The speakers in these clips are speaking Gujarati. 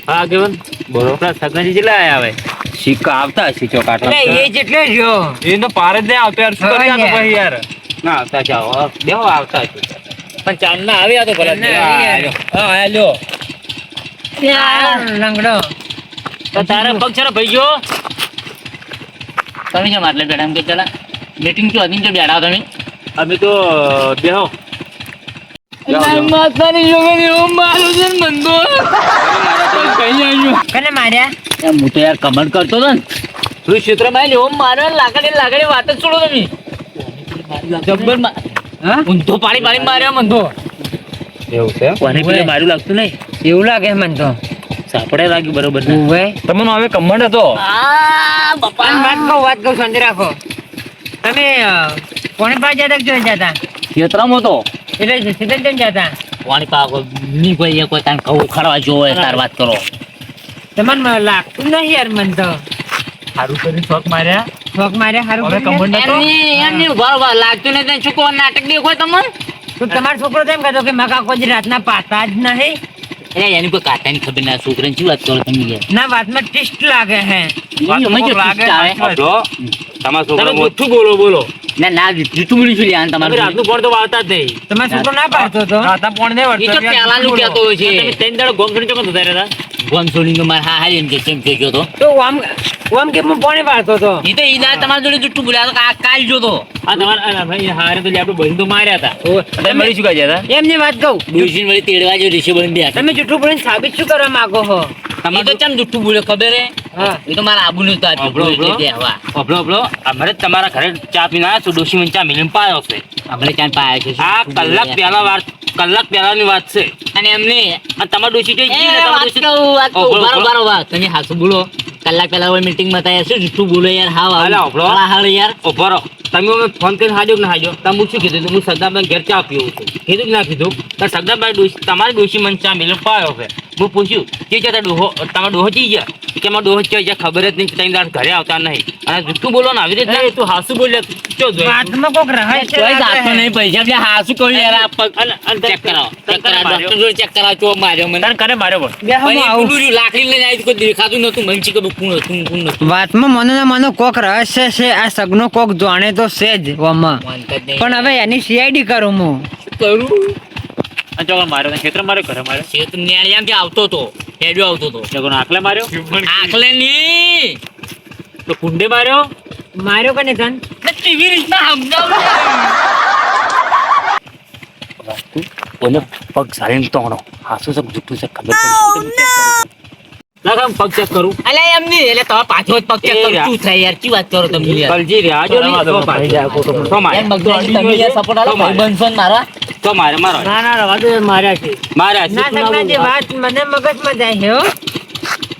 હા કેવન બોલો સગનજી કેટલા આયા હવે સિક્કા આવતા સિક્કો કાઢવા એ જેટલે રહ્યો એ તો પાર જ નહીં આવતો યાર શું કરી આ તો ભાઈ યાર ના આવતા જાઓ દેવો આવતા છે પણ ચાંદ ના આવ્યા તો ભલા હા લ્યો લંગડો તો તારા પગ છે ને ભાઈ ગયો તમે કેમ આટલે બેઠા એમ કે પેલા મીટિંગ શું હતી બેઠા તમે અમે તો બેહો માતાની જોગણી હું મારું છે ને બંધો કઈ આવ્યો કને માર્યા હું તો યાર કમેન્ટ કરતો હતો ને તું ક્ષેત્રમાં આવીને ઓમ મારો લાકડી વાત જ છોડો તમે જબ્બર ઊંધો પાડી માર્યો મંધો એવું છે કોને પેલે મારું લાગતું નહીં એવું લાગે મને તો સાપડે લાગ્યું બરોબર ઉવે તમને હવે કમંડ હતો વાત કહું શાંતિ રાખો તમે કોને પાસે જતા જોઈ જતા ક્ષેત્રમાં તો એટલે સીધા કેમ જતા પાણી પાકો ની કોઈ કોઈ તાન કહું ખડવા જોવે તાર વાત કરો તમને લાગતું નહીં યાર મને તો સારું કરી શોખ માર્યા શોખ માર્યા સારું હવે કર્યું ને? કમંડ એમની બરોબર લાગતું નહીં શું કોઈ નાટક દેખો તમને તો તમારો છોકરો તો એમ કહેતો કે મકા કોઈ રાતના પાતા જ નહીં એટલે એની કોઈ કાટાની ખબર ના છોકરાને શું વાત કરો તમે યાર ના વાતમાં ટેસ્ટ લાગે હે અમે જો લાગે આવે આપડો તમારા તમે છોકરો જુઠ્ઠું બોલો ના જૂઠું બોલી છું યાર તમે તમારે રાતનું પણ તો વાળતા જ નહીં તમારો છોકરો ના પાડતો તો રાતા પણ નહીં એ તો પહેલાનું કહેતો હોય છે તમે ત્રણ દાડો ગોમ છોડી ચકન થતા રહેતા ગોમ છોડીને મારે હા હા એમ કે કેમ કે ગયો તો તો આમ કે હું પાણી પાડતો તો એ તો ઈદા તમારી જોડે જુઠ્ઠું બોલ્યા તો કાલ જોતો આ તમારા ભાઈ હારે તો આપણે બહેન તો માર્યા હતા તમે મળી ચુકા હતા એમની વાત કહું ડોશીને વળી તેડવા જો ઋષિ બની બેઠા તમે જૂઠું બોલીને સાબિત શું કરવા માંગો છો એ તો ચમ જુઠ્ઠું બોલ્યો ખબર હે હા એ તો મારા આબુ નું તો આ અબળો, જુઠ્ઠું એટલે અબળો. કહેવા અબળો અમારે તમારા ઘરે ચા પીને આવ્યા છો ડોશી મને ચા મિલીને પાયો છે આપણે ચાંદ પાયા છે આ કલાક પહેલાની વાત છે અને એમને અને તમારા ડોશી જોઈ ગઈ ને તમારા ડોશી બરોબર તમે હાસુ બોલો કલાક પહેલા મીટિંગ માં હતા શું જુઠ્ઠું બોલો યાર અલા, અબળો. હાલ યાર ઉભો રહો. તમે અમે ફોન કરીને હાજો કે ના હાજો તમે હું શું કીધું હું સરદારભાઈ ઘેર ચા પીવું છું કીધું કે ના કીધું તો સરદારભાઈ તમારી ડોશી મને ચા મિલીને પાયો છે હું પૂછ્યું કે જતા તમારો ડોહો ચી ગયા કે મારો ડોહો ચઈ ગયા ખબર જ નહીં ત્રણ દાડ ઘરે આવતા નહીં અને જુઠ્ઠું બોલો ને આવી રીતે તું હાસુ બોલ્યા ચો જોઈ વાતમાં કોક રહે છે કોઈ જાતો નહીં પૈસા એટલે હાસુ કહ્યું યાર આ પગ ચેક કરાવો ડોક્ટર જોડે ચેક કરાવો ચો માર્યો મને કરે માર્યો પણ બે હમ પછી આવું. પેલું રહ્યું, લાકડી લઈને આવી કોઈ દેખાતું નતું મને શી ખબર કોણ હતું કોણ નતું વાતમાં મનો ને મનો કોક રહસ્ય છે આ સગનો કોક જાણે તો છે જ ઓમાં માનતા જ નહીં. પણ હવે એની સીઆઈડી કરું હું શું કરું આ ચોકન માર્યો ને ખેતર માર્યો ઘરે માર્યો છે તો ન્યાળિયામ કે આવતો તો હેડ્યો આવતો તો ચોકન આકલે માર્યો આખલે ની તો કુંડે માર્યો માર્યો કને તન કેવી રીતના સમજાવું ઓને પગ સારીને તોણો હાસુ છે જુઠ્ઠું છે ખબર લાગ આમ પગ ચેક કરું અલે એમ નહીં એટલે તમે પાછો જ પગ ચેક કરો યાર. શું થાય યાર કી વાત કરો તમે યાર કલજી રે આજો ને તો પાછી જાય તો મારે યાર મગજની તમે યાર સપોર્ટ આલો ભાઈ બનશો ને મારા તો મારે મારો ના ના રવા દો માર્યા છે મારે ના સગના જે વાત મને મગજમાં જાય છે હો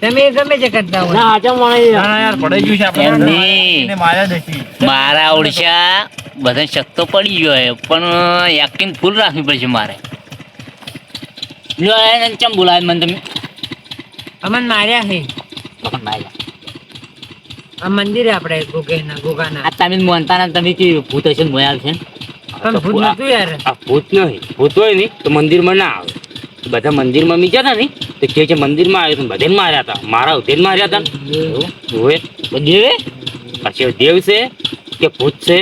તમે ગમે તે કરતા હોય ના યાર પડી ગયું છે આપણે એમ નહીં. એને માર્યા દેખી મારા ઓડિશા બધા શક તો પડી ગયો હે પણ એક્ટિંગ ફૂલ રાખવી પડશે મારે જો એને ચમ બોલાવે મને તમે અમન માર્યા છે તો પણ માર્યા. આ મંદિર આપણે ગોગાના આ તમે મોનતા ના તમે કે ભૂત હશે ને મોયા છે પણ ભૂત નતું યાર આ ભૂત નહીં ભૂત હોય ને તો મંદિરમાં ના આવે બધા મંદિરમાં મી જતા ને તો કે મંદિરમાં આવ્યો તો બધાને માર્યા હતા મારા ઉધેન માર્યા હતા ને હોય દેવે પછી દેવ છે કે ભૂત છે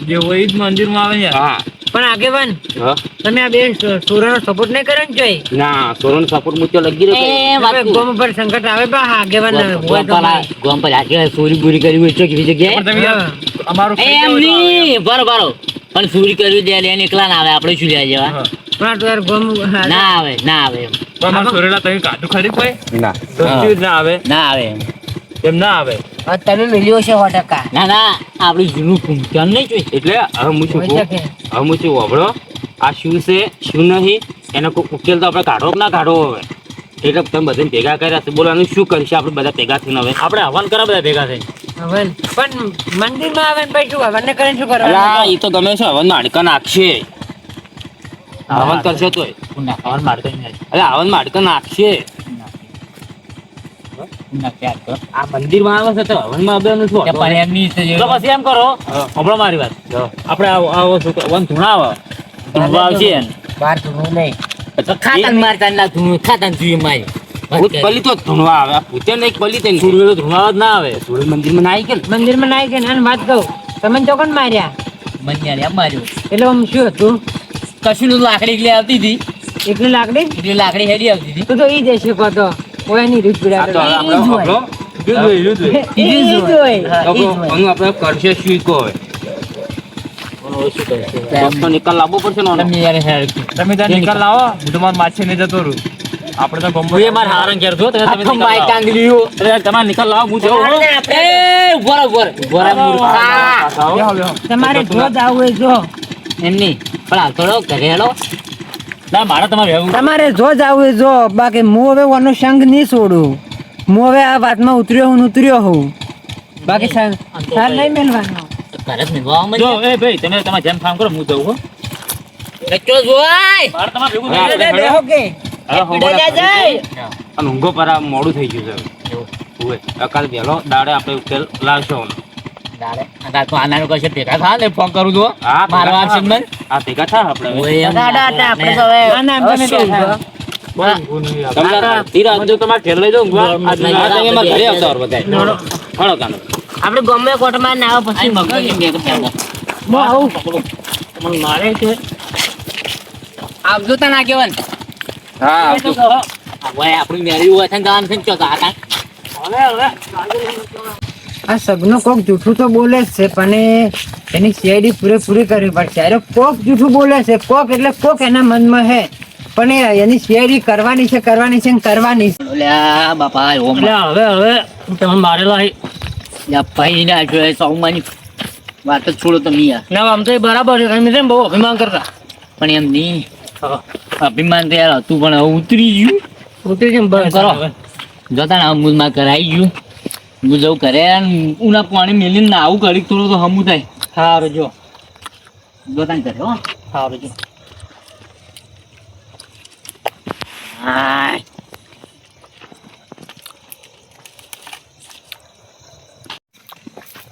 જે હોય જ મંદિરમાં આવે યાર હા પણ આગેવાન હા તમે આ બે સોરાનો સપોર્ટ નહીં કરો ને જોઈ ના સોરોનો સપોર્ટ મુચ્યો લગી રહ્યો ગોમ પર સંકટ આવે બા આગેવાન હોય તો ગોમ પર આજે ચોરી પૂરી કરી હોય ચોકી જગ્યાએ પણ તમે યાર અમારું એમ નહીં બરોબર પણ ચોરી કરી દે એને એકલા ના આવે આપણે શું લેવા જેવા પણ તો યાર ગોમ ના આવે ના આવે એમ અમારા સોરેલા તમે કાઢું ખરી કોઈ ના તો શું ના આવે ના આવે એમ એમ ના આવે તમે મિલ્યો છે 100%. ના ના આપણું જૂનું ફૂંકન નહીં જોઈ એટલે હવે હું શું હોય કહું શકે. હવે હું શું વાપરો આ શું છે શું નહીં એનો કોઈ ઉકેલ તો આપણે કાઢવો કે ના કાઢવો હવે એટલે તમે બધાને ભેગા કર્યા છે બોલો આનું શું કરીશું આપણે બધા ભેગા થઈને હવે આપણે હવન કરા બધા ભેગા થઈ હવે પણ મંદિરમાં આવે ને પછી શું હવનને કરીને શું અલા કરવાનું એ તો ગમે છે હવન હાડકા નાખશે હવન કરશે તોય હવન મારતો નહીં અરે હવન હાડકા નાખશે આ મંદિરમાં આવે છે તો હવનમાં આવવાનું શું પણ એમ નહીં છે તો પછી એમ કરો હમણો મારી વાત આપણે આવો શું વન ધૂણા આવે ધૂણવા આવશે એને બહાર ધૂણું નહીં ખાતન મારતા ના તું ખાતન જોઈએ માય ભૂત બલી તો ધૂણવા આવે આ ભૂતે નહીં બલી તે સુરવેલો ધુમાવા જ ના આવે થોડે મંદિરમાં ના આવી કે મંદિરમાં નાઈ ગયા અને વાત કહું તમે ચોકન માર્યા મને એમ માર્યું એટલે આમ શું હતું કશું નું લાકડી એટલે આવતી હતી એકલી લાકડી એટલે લાકડી હેડી આવતી હતી તું તો ઈ જશે કહો તો ઓયાની રીત આ તો પીડા આપણે આપણો આપણે કરશે શીખો હવે તો નિકાલ લાવવો પડશે ને તમે યાર હેડ તમે ત્યાં નિકાલ લાવો હું તમારે માછી ને જતો રહું આપણે તો ગમો એ મારા હારણ ઘેર જો તમે આખો માય કાંગલીઓ અરે તમારે નિકાલ લાવો હું જાઉં હો. એ ઉભો રહો મૂર્ખા તમારે જો જાવું હોય જો એમની પણ આ થોડો ઘરે હેલો ના મારે તમારે રહેવું તમારે જો જાવું હોય જો બાકી હું હવે ઓનો સંગ નહીં છોડું હું હવે આ વાતમાં ઉતર્યો હું બાકી સાર નહીં મેળવાનો ઘરે જ મેળવા જો એ ભાઈ તમે તમારે જેમ કામ કરો હું જાઉં હો નચો જોય મારે તમારે ભેગું હા, થવું છે. બેહો કે હવે હોમવર્ક અને ઊંઘો પર આ મોડું થઈ ગયું છે હવે કાલ વહેલો દાડે આપણે ઉકેલ લાવશો દાડે આ તો આનાનું કશે ભેગા થા ને ફોન કરું તો હા મારો આવશે મન આ ભેગા થા આપણે હવે. ઓય એમ આપણે તો હવે ના ના તમે બેઠા તમને ધીરે આવજો તમારે ઘેર લઈ જાઓ ઊંઘવા. આ તમે અમારા ઘરે આવતા રહો બધાય. હળો કાનો. આપણે ગમે કોટમાં ના આવે આઈ મગજ બેગ થયા હું આવું મને મારે છે આવજો તા ના કેવન હા આવજો. ઓય આપણી મેરી હોય છે ગામ છે ચોકા હતા આ સગનો કોક જૂઠું તો બોલે જ છે પણ એની સીઆઈડી પૂરેપૂરી કરવી પડશે અરે કોક જૂઠું બોલે છે કોક એટલે કોક એના મનમાં હે પણ એની સીઆઈડી કરવાની છે ને કરવાની છે ઓલ્યા બાપા ઓમ એટલે હવે તમે મારેલા યા ભાઈ ના જોય સોમવાની વાત જ છોડો તમે યાર ના આમ તો એ બરાબર છે એમ છે ને બહુ અભિમાન કરતા પણ એમ નહીં અભિમાન તો યાર હતું પણ હવે ઉતરી ગયું ઉતરી કેમ બસ કરો. જોતા ને હમું માં કરાઈ ગયું હું જવું કરે ઉના પાણી મેલીને ના આવું કરી થોડું તો હમું થાય સારું જો જોતા ને કરે હો સારું જો હાય.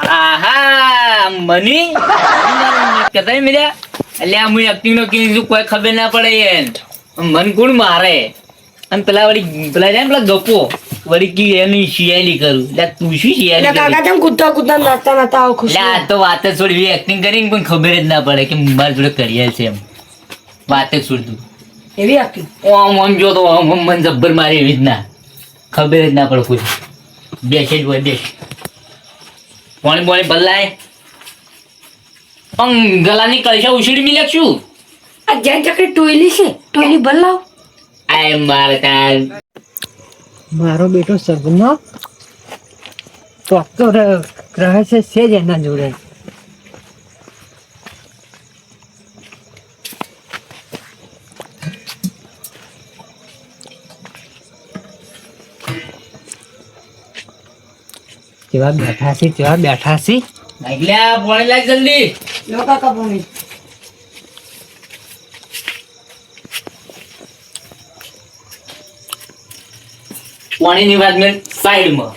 આહા મની કદાઈ મિલ્યા એટલે આ હું એક્ટિંગ નો કીધું કોઈ ખબર ના પડે યાર મન કોણ મારે અને પેલા વળી પેલા જાય ને પેલા ગપો વળી કી એની શિયાળી કરું એટલે તું શું શિયાળી કરી કૂદતા નાચતા આવો એટલે આ તો વાત જ છોડી એક્ટિંગ કરીને પણ ખબર જ ના પડે કે મારી જોડે કરીએ છે એમ વાત જ છોડતું એવી આખી ઓમ ઓમ જો તો ઓમ ઓમ મન જબ્બર મારી એવી જ ના ખબર જ ના પડે કોઈ બેસે જ હોય બેસ પાણી બોણી બદલાય પણ ગલાની કળશા ઉછળી મિલ્યા શું આ જ્યાં ચકડી ટોયલી છે ટોયલી બદલાવ આય મારે તાર મારો બેટો સગનો ચોક્કસ રહે છે જ એના જોડે કેવા બેઠા છે નાગલ્યા પાણી લાગ જલ્દી પાણીની વાત મેં સાઈડમાં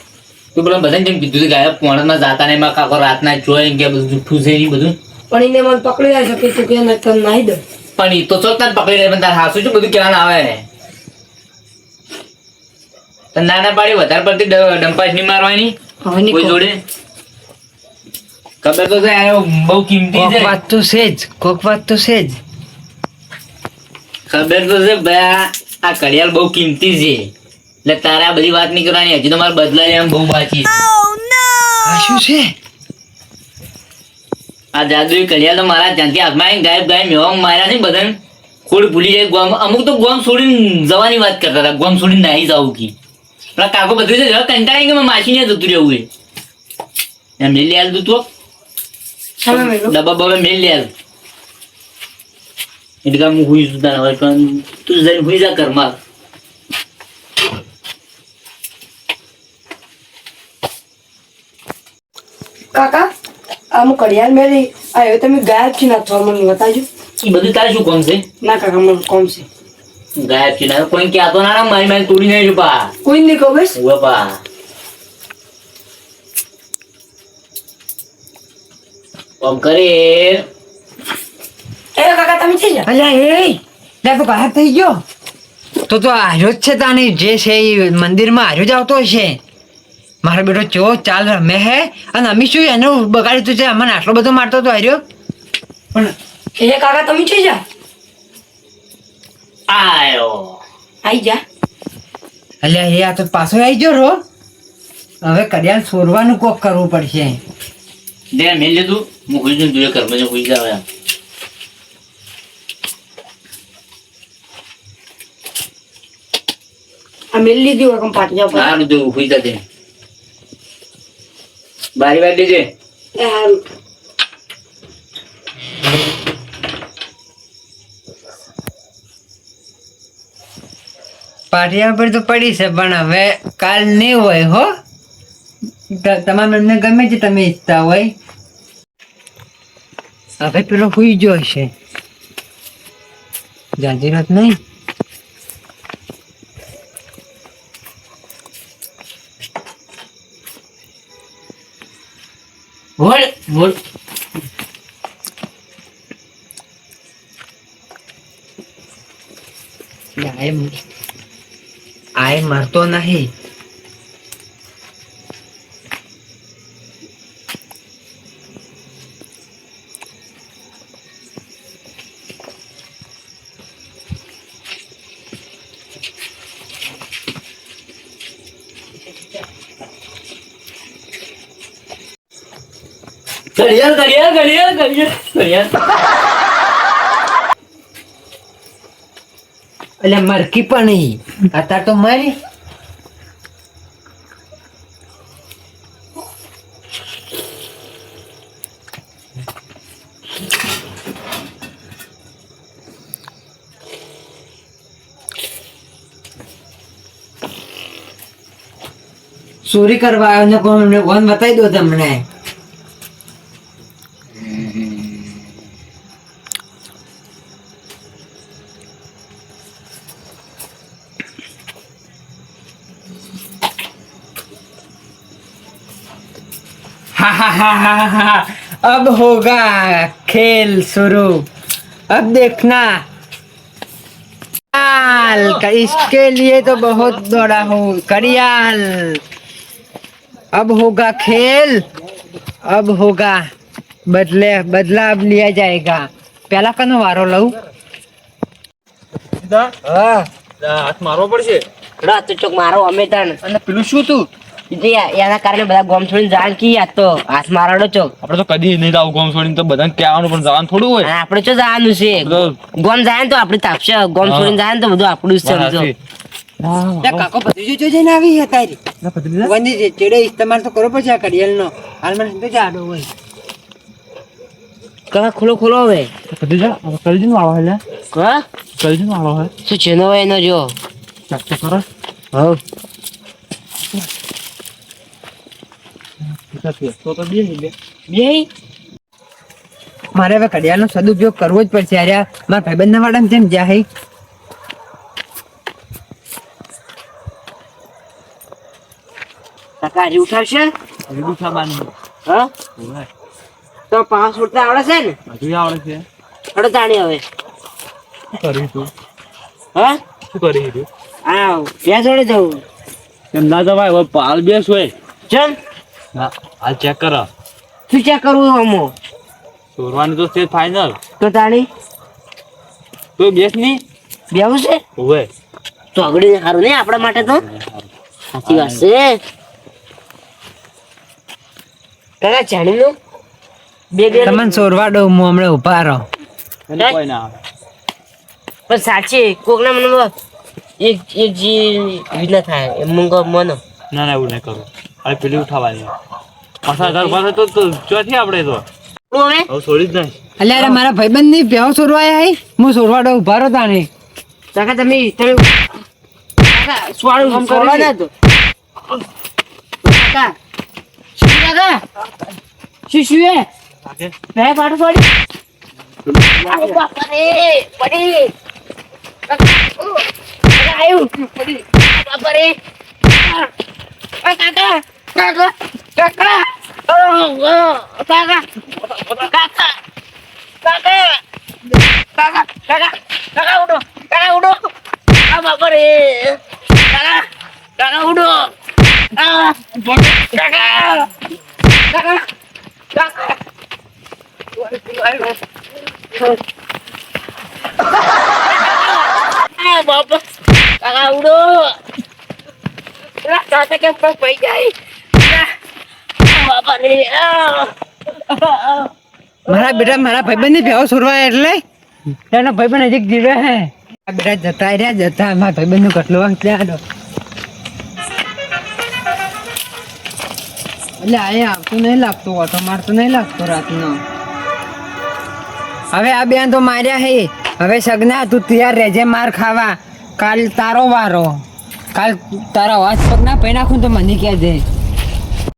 તું પેલા બધાને જેમ કીધું કે ગાયબ પોણમાં જાતા ને એમાં કાકો રાતના જોઈ કે બધું જૂઠું છે એ બધું પણ એને મને પકડી જાય શકે તું કે તને નાહી દે પણ એ તો ચોકતા પકડી રહે પણ તાર હાસુ શું બધું કહેવાનું આવે તને નાના પાડી વધારે પડતી ડંપાસ નહીં મારવાની કોઈ જોડે ખબર તો છે આ બહુ કિંમતી છે કોક વાત તો છે જ ખબર તો છે ભાઈ આ ઘડિયાળ બહુ કિંમતી છે એટલે તારે આ બધી વાત નહીં કરવાની હજી તો મારે બદલાય એમ બહુ બાકી છે આ શું છે આ જાદુઈ ઘડિયાળ તો મારા ત્યાંથી હાથમાં આવીને ગાયબ મેવા માર્યા છે બધાને ખોડ ભૂલી જાય ગોમ અમુક તો ગોમ છોડીને જવાની વાત કરતા હતા ગોમ છોડીને નાહી જવું કી પેલા કાકો બધું છે કંટાળી કે માસીને જતું રહેવું એ એમ મેલી આલ તું તો ડબ્બા બબ્બા મેલી આલ એટલે હું હુઈ છું તારા હવે પણ તું જઈને હુઈ જા ઘરમાં કાકા આમ ઘડિયાળ મેળી આ હવે તમે ગાયબ છે ના થવા મને બતાવજો એ બધું તારે શું કોમ છે ના કાકા મને કોમ છે ગાયબ છે ને કોઈ કહેતો ના મારી તોડી નહીં પા કોઈ નહીં કહું બસ ઉભા પા કોમ કરે એ કાકા તમે છે જા અલ્યા એ લે તો ગાયબ થઈ ગયો તો આર્યો જ છે તાની જે છે એ મંદિરમાં આર્યો જ આવતો હશે. મારો બેટો ચો ચાલ રમે હે અને અમે શું એનું બગાડી તું છે અમને આટલો બધો મારતો તો આર્યો. પણ એ કાકા તમે છે જા આયો આઈ જા. અલ્યા એ આ તો પાછો આવી ગયો રો. હવે કડિયાલ છોડવાનું કોક કરવું પડશે. દે મેલ લીધું હું હુઈ જઈને જોઈએ ઘરમાં જઈને હુઈ જાવ એમ. આ મેલ લીધી હોય કમ પાટી જાવ હારું તો હુઈ જા દે. બારી વાળી દેજે. એ હારું. પાટિયા પર તો પડી છે પણ હવે કાલ નહીં હોય હો. તમામ એમને ગમે છે તમે ઈચ્છતા હોય. હવે પેલો હુઈ ગયો હશે. જાજી રાત નહીં. બોલ બોલ. આય મરતો નહીં. ઘડિયાળ ઘડિયાળ ઘડિયાળ ઘડિયાળ ઘડિયાળ. એટલે મરકી પણ નહીં અત્યારે તો મરી. ચોરી કરવા આવ્યો ને કોણ વન બતાવી દો તમને. अब होगा खेल शुरू. अब देखना. इसके लिए तो बहुत दौड़ा हूँ करियाल. अब होगा खेल. अब होगा बदला अब लिया जाएगा. पहला कनो वारो लऊ. હાથ મારવો પડશે. રાત તો ચોક મારો અમે તણ અને પેલું શું તું એના કારણે બધા ગોમ છોડીને જાણ કી આ તો હાથ મારાડો ચોક. આપણે તો કદી નહીં આવું ગોમ છોડીને તો બધાને કહેવાનું પણ જવાનું થોડું હોય. અને આપણે તો જવાનું છે ગોમ જાય ને તો આપણે તાપશે ગોમ છોડીને જાય ને તો બધું આપણું જ સમજો. કાકો ભત્રીજો જો જઈને આવી હતા રે. વંદી ચેડે ઇસ્તેમાલ તો કરો પછી આ કડિયાલ નો હાલમાં તો જાડો હોય. કાકા ખોલો ખોલો હવે કલજીન વાળો હે લે. હા કલજીન વાળો હે. શું છે નો એનો જો ચેક તો કરો. હવ તો બે બે મારે હવે કડિયાલનો સદુપયોગ કરવો જ પડશે. અરે મારા ભાઈબંધના વાડામાં જેમ જ્યાં હે કાકા હજી ઉઠાવશે હજુ સાબાન હા તો 5 ફૂટતા આવડે છે ને હજુ આવડે છે. હડો તાણી હવે શું કરી તું? હા શું કરી તું? આ ક્યાં જોડે જવું એમ ના જવાય હવે પાલ બેસ હોય. ચમ હા હાલ ચેક કરો. શું ચેક કરવું અમો ચોરવાની તો છે ફાઇનલ. તો તાણી તો બેસ ની બેવું છે હોય તો આગળ સારું નહીં આપણા માટે તો સાચી વાત છે. કાકા જાણીનું બે બે તમને સોરવા દઉં હું હમણાં ઉભા રહો. એને કોઈ ના આવે. પણ સાચી કોકના મનમાં એક એક જે વિના થાય એમ મંગો મનો ના ના એવું નહીં કરું. અરે પેલી ઉઠાવાની 5000 પાસે તો ચોથી આપણે તો હવે હવે છોડી જ નહીં. અલ્યા અરે મારા ભાઈબંધ ની ભેવ સોરવા આયા હું સોરવા દઉં ઉભા રહો તાને. કાકા તમે કાકા સ્વાળું કરવા ના તો કાકા શું કાકા શું હે બે પાટો છોડી અરે બાપા રે પડી કાકા આયુ પડી બાપા રે કાકા કાકા કાકા કાકા કાકા કાકા કાકા કાકા કાકા ઉડો કાકા ઉડો બાપા રે કાકા કાકા ઉડો કાકા કાકા કાકા બાપા કાકા ઉડો કાકા કેમ પડી જાય બાપા રે મારા બેટા મારા ભાઈબંધની ભેવો છોડવા એટલે તેનો ભાઈબંધ નજીક જીવે હે આ બેટા જતા મારા ભાઈબંધનું કટલું વાંક ત્યાં દો એટલે અહીંયા આવતું નહીં લાગતું ઓટો મારતું નહીં લાગતું રાતનો હવે આ બેન તો માર્યા હે હવે સગના તું તૈયાર રહેજે માર ખાવા કાલ તારો વારો કાલ તારા અવાજ પગ ના પૈ નાખું તો મને કહેજે